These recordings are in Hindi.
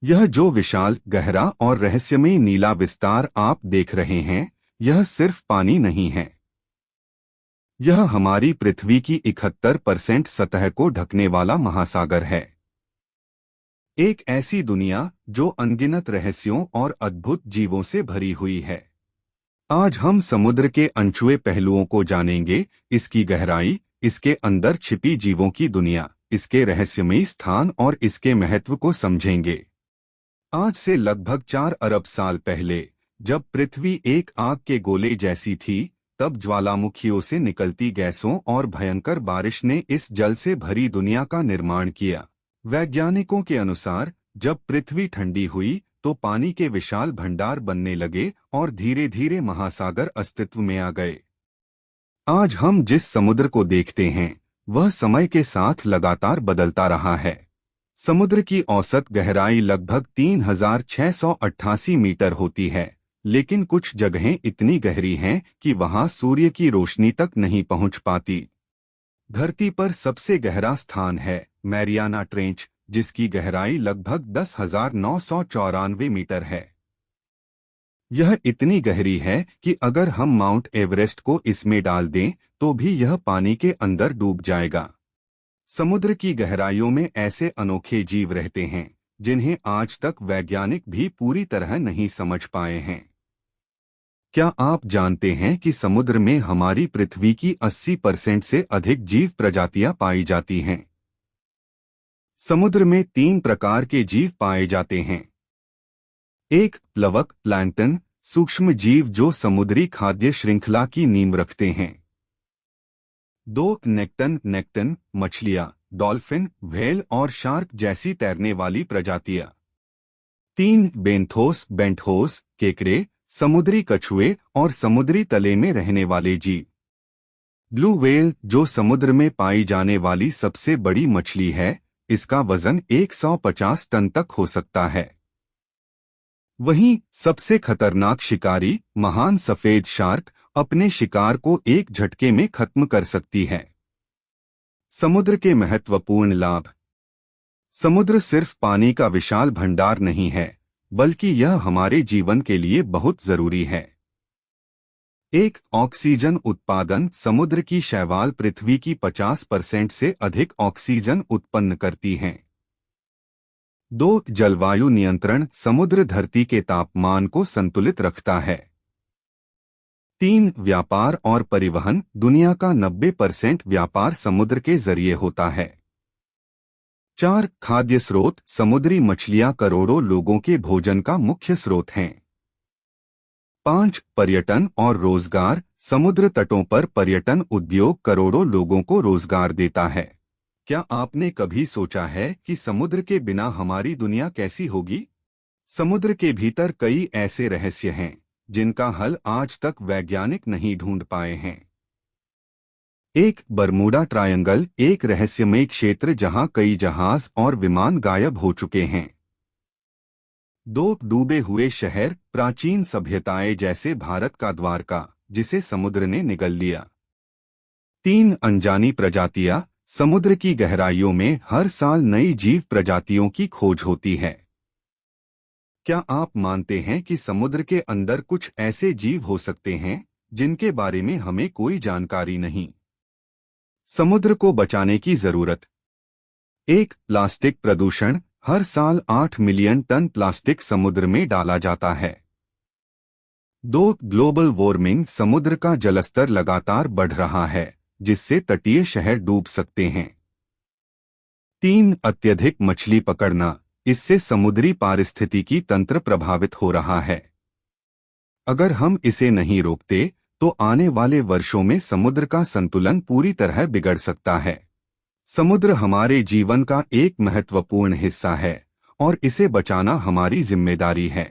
यह जो विशाल, गहरा और रहस्यमय नीला विस्तार आप देख रहे हैं, यह सिर्फ पानी नहीं है। यह हमारी पृथ्वी की 71% सतह को ढकने वाला महासागर है। एक ऐसी दुनिया जो अनगिनत रहस्यों और अद्भुत जीवों से भरी हुई है। आज हम समुद्र के अनछुए पहलुओं को जानेंगे, इसकी गहराई, इसके अंदर छिपी जीवों की दुनिया, इसके रहस्यमयी स्थान और इसके महत्व को समझेंगे। आज से लगभग 4 अरब साल पहले, जब पृथ्वी एक आग के गोले जैसी थी, तब ज्वालामुखियों से निकलती गैसों और भयंकर बारिश ने इस जल से भरी दुनिया का निर्माण किया। वैज्ञानिकों के अनुसार, जब पृथ्वी ठंडी हुई तो पानी के विशाल भंडार बनने लगे और धीरे धीरे महासागर अस्तित्व में आ गए। आज हम जिस समुद्र को देखते हैं, वह समय के साथ लगातार बदलता रहा है। समुद्र की औसत गहराई लगभग 3688 मीटर होती है, लेकिन कुछ जगहें इतनी गहरी हैं कि वहां सूर्य की रोशनी तक नहीं पहुंच पाती। धरती पर सबसे गहरा स्थान है मैरियाना ट्रेंच, जिसकी गहराई लगभग 10,994 मीटर है। यह इतनी गहरी है कि अगर हम माउंट एवरेस्ट को इसमें डाल दें, तो भी यह पानी के अंदर डूब जाएगा। समुद्र की गहराइयों में ऐसे अनोखे जीव रहते हैं, जिन्हें आज तक वैज्ञानिक भी पूरी तरह नहीं समझ पाए हैं। क्या आप जानते हैं कि समुद्र में हमारी पृथ्वी की 80% से अधिक जीव प्रजातियां पाई जाती हैं? समुद्र में 3 प्रकार के जीव पाए जाते हैं। 1. प्लवक, प्लैंक्टन, सूक्ष्म जीव जो समुद्री खाद्य श्रृंखला की नींव रखते हैं। 2. नेक्टन, मछलियां, डॉल्फिन, व्हेल और शार्क जैसी तैरने वाली प्रजातियां। 3. बेंथोस, केकड़े, समुद्री कछुए और समुद्री तले में रहने वाले जीव। ब्लू व्हेल, जो समुद्र में पाई जाने वाली सबसे बड़ी मछली है, इसका वजन 150 टन तक हो सकता है। वहीं सबसे खतरनाक शिकारी, महान सफेद शार्क, अपने शिकार को एक झटके में खत्म कर सकती है। समुद्र के महत्वपूर्ण लाभ। समुद्र सिर्फ पानी का विशाल भंडार नहीं है, बल्कि यह हमारे जीवन के लिए बहुत जरूरी है। 1. ऑक्सीजन उत्पादन। समुद्र की शैवाल पृथ्वी की 50% से अधिक ऑक्सीजन उत्पन्न करती हैं। 2. जलवायु नियंत्रण। समुद्र धरती के तापमान को संतुलित रखता है। 3. व्यापार और परिवहन। दुनिया का 90% व्यापार समुद्र के जरिए होता है। 4. खाद्य स्रोत। समुद्री मछलियां करोड़ों लोगों के भोजन का मुख्य स्रोत हैं। 5. पर्यटन और रोजगार। समुद्र तटों पर पर्यटन उद्योग करोड़ों लोगों को रोजगार देता है। क्या आपने कभी सोचा है कि समुद्र के बिना हमारी दुनिया कैसी होगी? समुद्र के भीतर कई ऐसे रहस्य हैं, जिनका हल आज तक वैज्ञानिक नहीं ढूंढ पाए हैं। 1. Bermuda triangle. एक रहस्यमय क्षेत्र जहां कई जहाज और विमान गायब हो चुके हैं। 2. डूबे हुए शहर। प्राचीन सभ्यताएं जैसे भारत का द्वारका, जिसे समुद्र ने निगल लिया। 3. अनजानी प्रजातियां। समुद्र की गहराइयों में हर साल नई जीव प्रजातियों की खोज होती है। क्या आप मानते हैं कि समुद्र के अंदर कुछ ऐसे जीव हो सकते हैं, जिनके बारे में हमें कोई जानकारी नहीं? समुद्र को बचाने की जरूरत। 1. प्लास्टिक प्रदूषण। हर साल 8 मिलियन टन प्लास्टिक समुद्र में डाला जाता है। 2. Global warming. समुद्र का जलस्तर लगातार बढ़ रहा है, जिससे तटीय शहर डूब सकते हैं। 3. अत्यधिक मछली पकड़ना। इससे समुद्री पारिस्थितिकी तंत्र प्रभावित हो रहा है। अगर हम इसे नहीं रोकते, तो आने वाले वर्षों में समुद्र का संतुलन पूरी तरह बिगड़ सकता है। समुद्र हमारे जीवन का एक महत्वपूर्ण हिस्सा है, और इसे बचाना हमारी जिम्मेदारी है।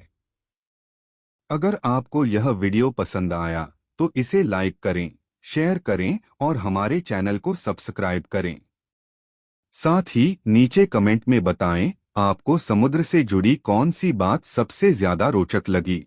अगर आपको यह वीडियो पसंद आया, तो इसे लाइक करें, शेयर करें और हमारे चैनल को सब्सक्राइब करें। साथ ही नीचे कमेंट में बताएं, आपको समुद्र से जुड़ी कौन सी बात सबसे ज्यादा रोचक लगी।